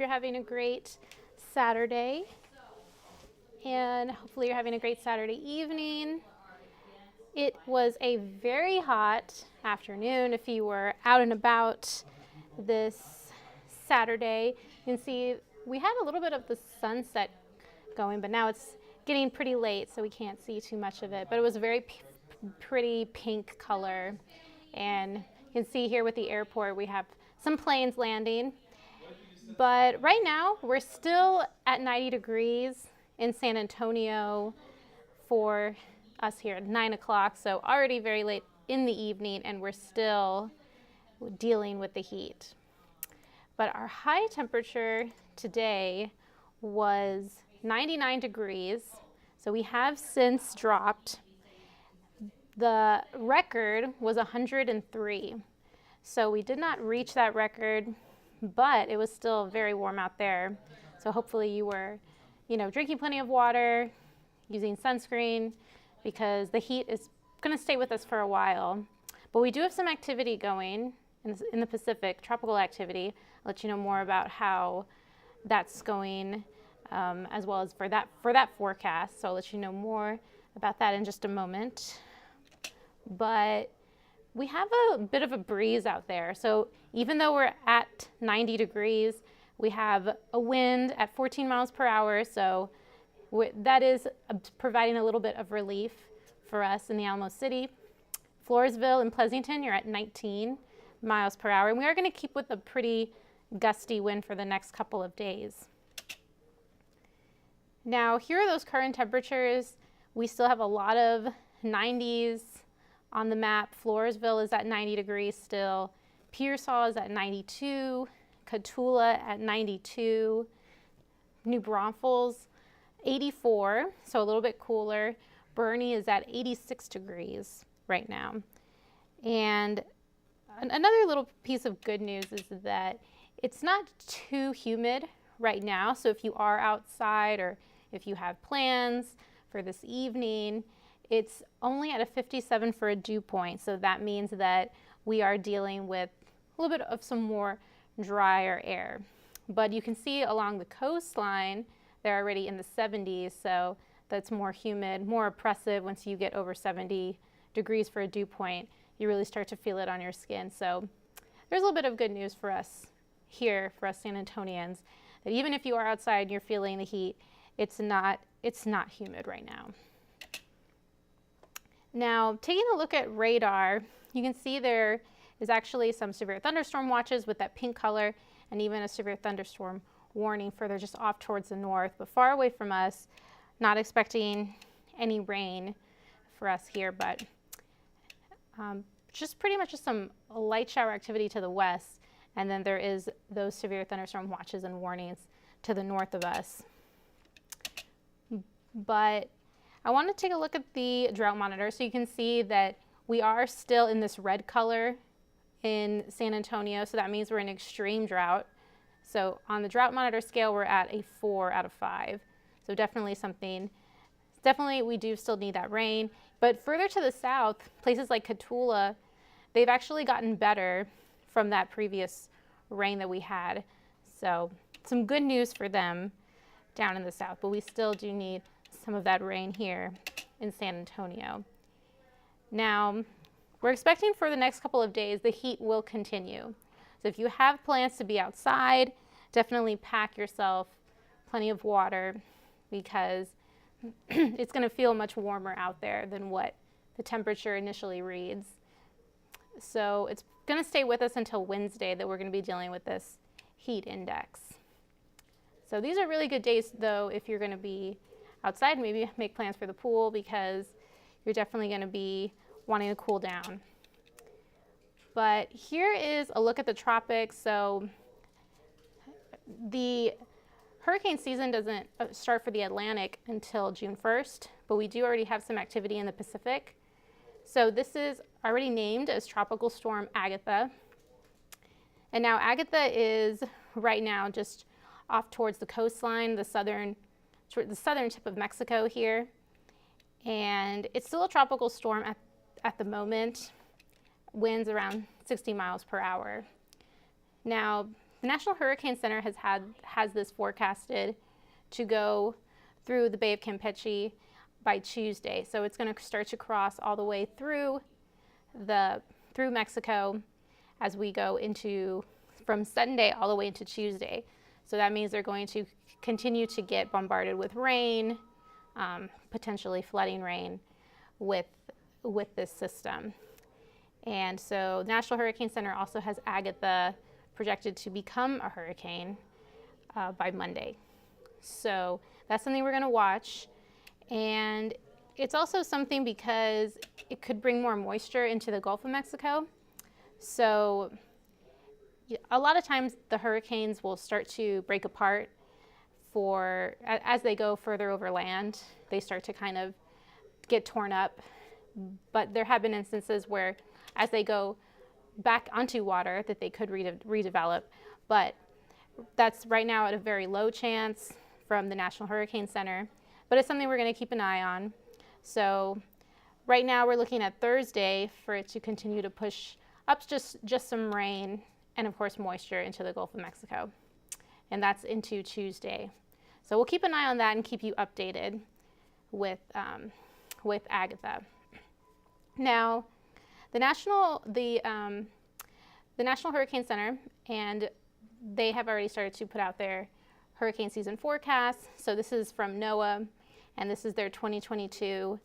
you're having a great Saturday, and hopefully you're having a great Saturday evening. It was a very hot afternoon. If you were out and about this Saturday, you can see we had a little bit of the sunset going, but now it's getting pretty late, so we can't see too much of it. But it was a very pretty pink color, and you can see here with the airport we have some planes landing. But right now we're still at 90 degrees in San Antonio for us here at 9 o'clock, so already very late in the evening, and we're still dealing with the heat. But our high temperature today was 99 degrees, so we have since dropped. The record was 103, so we did not reach that record, but it was still very warm out there. So hopefully you were, drinking plenty of water, using sunscreen, because the heat is going to stay with us for a while. But we do have some activity going in the Pacific, tropical activity. I'll let you know more about how that's going, as well as for that forecast. So I'll let you know more about that in just a moment. But we have a bit of a breeze out there. So even though we're at 90 degrees, we have a wind at 14 miles per hour. So that is providing a little bit of relief for us in the Alamo City. Floresville and Pleasanton, you're at 19 miles per hour. And we are going to keep with a pretty gusty wind for the next couple of days. Now, here are those current temperatures. We still have a lot of 90s on the map. Floresville is at 90 degrees still. Pearsall is at 92. Cotulla at 92. New Braunfels, 84, so a little bit cooler. Bernie is at 86 degrees right now. And another little piece of good news is that it's not too humid right now. So if you are outside or if you have plans for this evening, it's only at a 57 for a dew point. So that means that we are dealing with a little bit of some more drier air. But you can see along the coastline, they're already in the 70s. So that's more humid, more oppressive. Once you get over 70 degrees for a dew point, you really start to feel it on your skin. So there's a little bit of good news for us here, for us San Antonians, that even if you are outside and you're feeling the heat, it's not humid right now. Now, taking a look at radar, you can see there is actually some severe thunderstorm watches with that pink color, and even a severe thunderstorm warning further just off towards the north, but far away from us. Not expecting any rain for us here, but just pretty much just some light shower activity to the west, and then there is those severe thunderstorm watches and warnings to the north of us. But I want to take a look at the drought monitor so you can see that we are still in this red color in San Antonio, so that means we're in extreme drought. So on the drought monitor scale, we're at a 4 out of 5. So definitely we do still need that rain. But further to the south, places like Cotulla, they've actually gotten better from that previous rain that we had. So some good news for them down in the south, but we still do need some of that rain here in San Antonio. Now, we're expecting for the next couple of days, the heat will continue. So if you have plans to be outside, definitely pack yourself plenty of water, because it's going to feel much warmer out there than what the temperature initially reads. So it's going to stay with us until Wednesday that we're going to be dealing with this heat index. So these are really good days, though, if you're going to be outside, maybe make plans for the pool, because you're definitely going to be wanting to cool down. But here is a look at the tropics. So the hurricane season doesn't start for the Atlantic until June 1st, but we do already have some activity in the Pacific. So this is already named as Tropical Storm Agatha. And now Agatha is right now just off towards the coastline, the southern tip of Mexico here. And it's still a tropical storm at the moment, winds around 60 miles per hour. Now, the National Hurricane Center has this forecasted to go through the Bay of Campeche by Tuesday. So it's going to start to cross all the way through Mexico as we go into from Sunday all the way into Tuesday. So that means they're going to continue to get bombarded with rain, potentially flooding rain with this system. And so the National Hurricane Center also has Agatha projected to become a hurricane by Monday. So that's something we're going to watch. And it's also something because it could bring more moisture into the Gulf of Mexico. So a lot of times the hurricanes will start to break apart as they go further over land. They start to kind of get torn up. But there have been instances where as they go back onto water that they could redevelop. But that's right now at a very low chance from the National Hurricane Center. But it's something we're going to keep an eye on. So right now we're looking at Thursday for it to continue to push up just some rain and of course moisture into the Gulf of Mexico. And that's into Tuesday. So we'll keep an eye on that and keep you updated with Agatha. Now, the National Hurricane Center, and they have already started to put out their hurricane season forecast. So this is from NOAA, and this is their 2022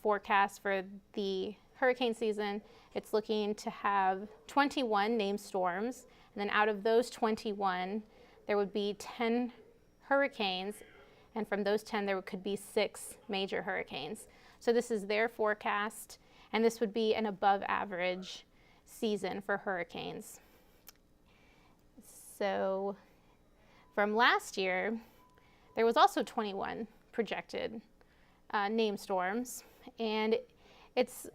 forecast for the hurricane season. It's looking to have 21 named storms, and then out of those 21, there would be 10 hurricanes, and from those 10, there could be 6 major hurricanes. So this is their forecast, and this would be an above average season for hurricanes. So from last year, there was also 21 projected named storms, and it's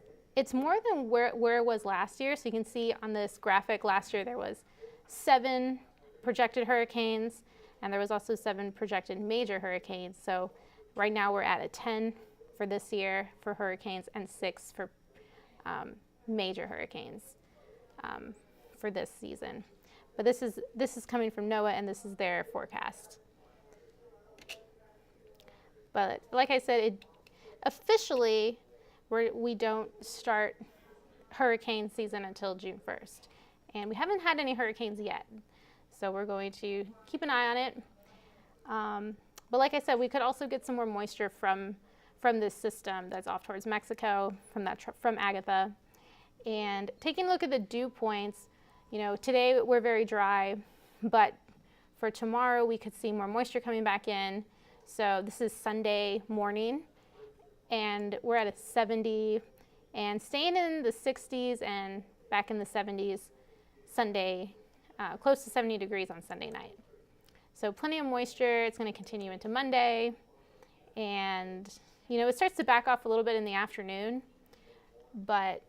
more than where it was last year. So you can see on this graphic, last year there was 7 projected hurricanes, and there was also 7 projected major hurricanes. So right now we're at a 10 for this year for hurricanes and 6 for major hurricanes for this season. But this is coming from NOAA, and this is their forecast. But like I said, officially we don't start hurricane season until June 1st. And we haven't had any hurricanes yet. So we're going to keep an eye on it. But like I said, we could also get some more moisture from this system that's off towards Mexico, from Agatha. And taking a look at the dew points, today we're very dry, but for tomorrow we could see more moisture coming back in. So this is Sunday morning, and we're at a 70 and staying in the 60s and back in the 70s Sunday, close to 70 degrees on Sunday night. So plenty of moisture. It's going to continue into Monday, and it starts to back off a little bit in the afternoon, but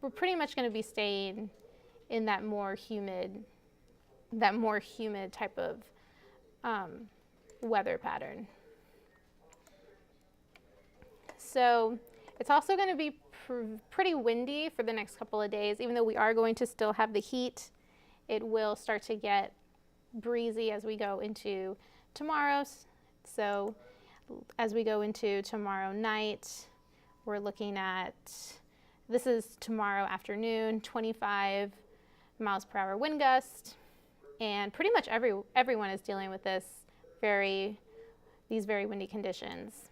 we're pretty much going to be staying in that more humid type of weather pattern. So it's also going to be pretty windy for the next couple of days. Even though we are going to still have the heat, it will start to get breezy as we go into tomorrow. So as we go into tomorrow night, we're looking at, this is tomorrow afternoon, 25 miles per hour wind gust, and pretty much everyone is dealing with these very windy conditions.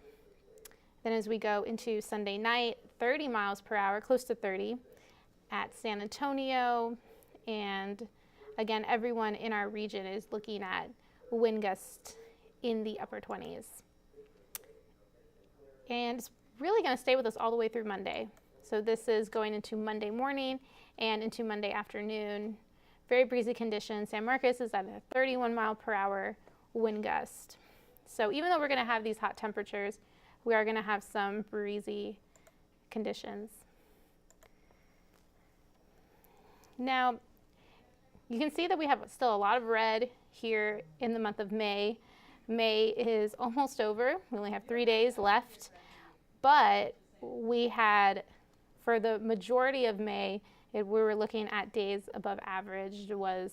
Then as we go into Sunday night, 30 miles per hour, close to 30 at San Antonio, and again, everyone in our region is looking at wind gusts in the upper 20s. And it's really going to stay with us all the way through Monday. So this is going into Monday morning and into Monday afternoon. Very breezy conditions. San Marcos is at a 31 mile per hour wind gust. So even though we're going to have these hot temperatures, we are going to have some breezy conditions. Now, you can see that we have still a lot of red here in the month of May. May is almost over. We only have 3 days left. But we had, for the majority of May, we were looking at days above average. It was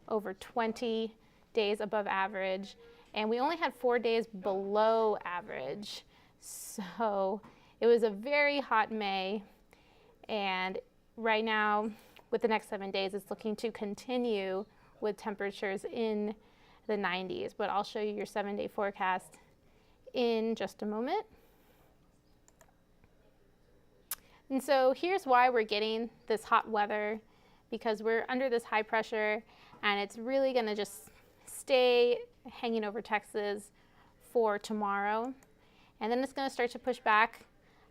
over 20 days above average, and we only had 4 days below average. So it was a very hot May, and right now with the next 7 days it's looking to continue with temperatures in the 90s, but I'll show you your 7-day forecast in just a moment. And so here's why we're getting this hot weather, because we're under this high pressure and it's really going to just stay hanging over Texas for tomorrow. And then it's going to start to push back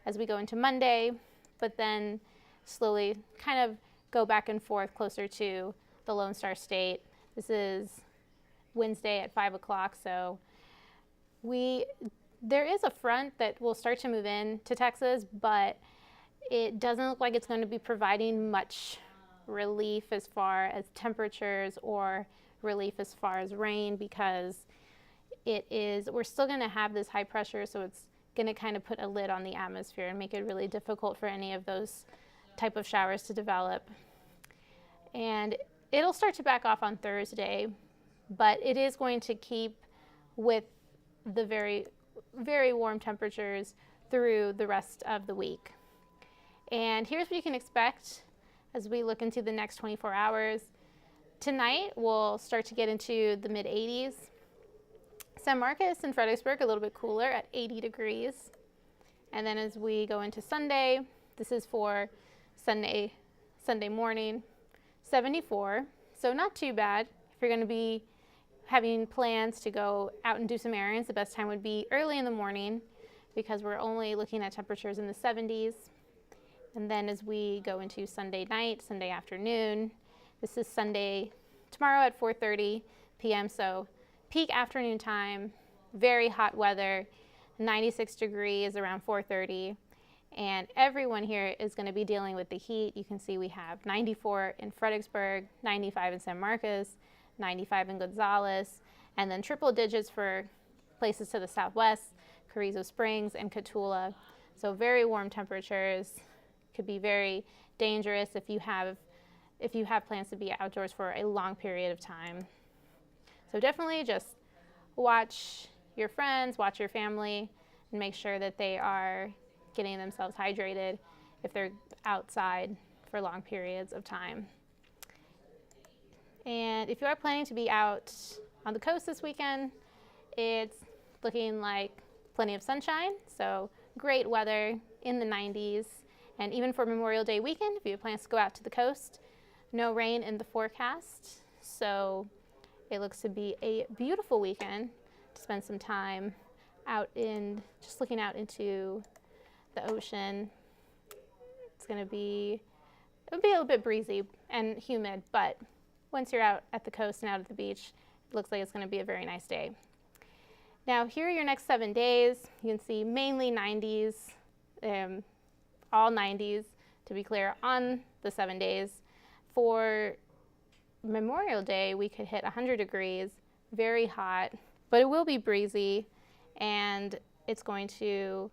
as we go into Monday, but then slowly kind of go back and forth closer to the Lone Star State. This is Wednesday at 5 o'clock, so there is a front that will start to move in to Texas, but it doesn't look like it's going to be providing much relief as far as temperatures or relief as far as rain, because we're still going to have this high pressure, so it's going to kind of put a lid on the atmosphere and make it really difficult for any of those type of showers to develop. And it'll start to back off on Thursday, but it is going to keep with the very, very warm temperatures through the rest of the week. And here's what you can expect as we look into the next 24 hours. Tonight we'll start to get into the mid 80s. San Marcos and Fredericksburg a little bit cooler at 80 degrees. And then as we go into Sunday, this is for Sunday morning, 74. So not too bad. If you're going to be having plans to go out and do some errands, the best time would be early in the morning, because we're only looking at temperatures in the 70s. And then as we go into Sunday night, Sunday afternoon, this is Sunday tomorrow at 4:30 p.m. So peak afternoon time, very hot weather, 96 degrees around 4:30. And everyone here is going to be dealing with the heat. You can see we have 94 in Fredericksburg, 95 in San Marcos, 95 in Gonzales, and then triple digits for places to the southwest, Carrizo Springs and Cotulla. So very warm temperatures. Could be very dangerous if you have plans to be outdoors for a long period of time. So definitely just watch your friends, watch your family, and make sure that they are getting themselves hydrated if they're outside for long periods of time. And if you are planning to be out on the coast this weekend, it's looking like plenty of sunshine, so great weather in the 90s. And even for Memorial Day weekend, if you have plans to go out to the coast, no rain in the forecast. So it looks to be a beautiful weekend to spend some time out just looking out into the ocean. It'll be a little bit breezy and humid, but once you're out at the coast and out at the beach, it looks like it's going to be a very nice day. Now, here are your next 7 days. You can see mainly 90s, all 90s, to be clear, on the 7 days. For Memorial Day, we could hit 100 degrees, very hot, but it will be breezy, and it's going to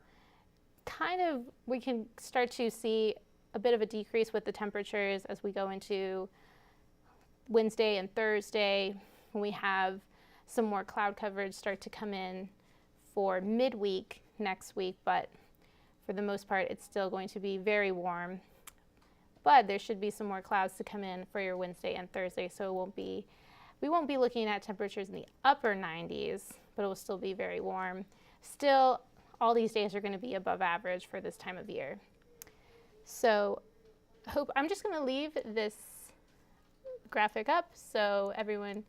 we can start to see a bit of a decrease with the temperatures as we go into Wednesday and Thursday, when we have some more cloud coverage start to come in for midweek next week, but for the most part, it's still going to be very warm. But there should be some more clouds to come in for your Wednesday and Thursday, so we won't be looking at temperatures in the upper 90s, but it will still be very warm. Still, all these days are going to be above average for this time of year. So I'm just going to leave this graphic up so everyone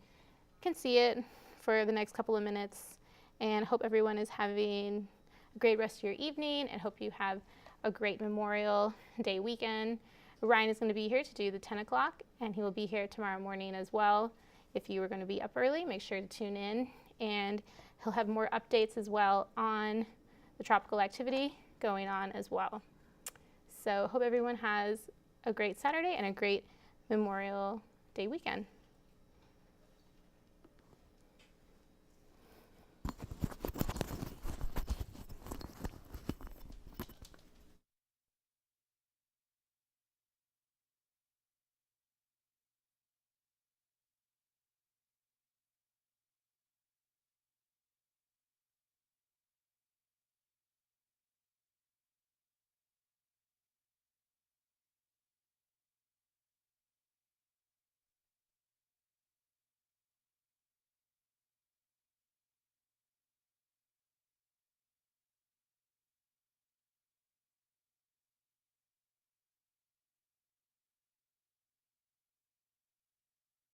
can see it for the next couple of minutes, and hope everyone is having a great rest of your evening, and hope you have a great Memorial Day weekend. Ryan is going to be here to do the 10 o'clock, and he will be here tomorrow morning as well. If you are going to be up early, make sure to tune in, and he'll have more updates as well on the tropical activity going on as well. So hope everyone has a great Saturday and a great Memorial Day weekend.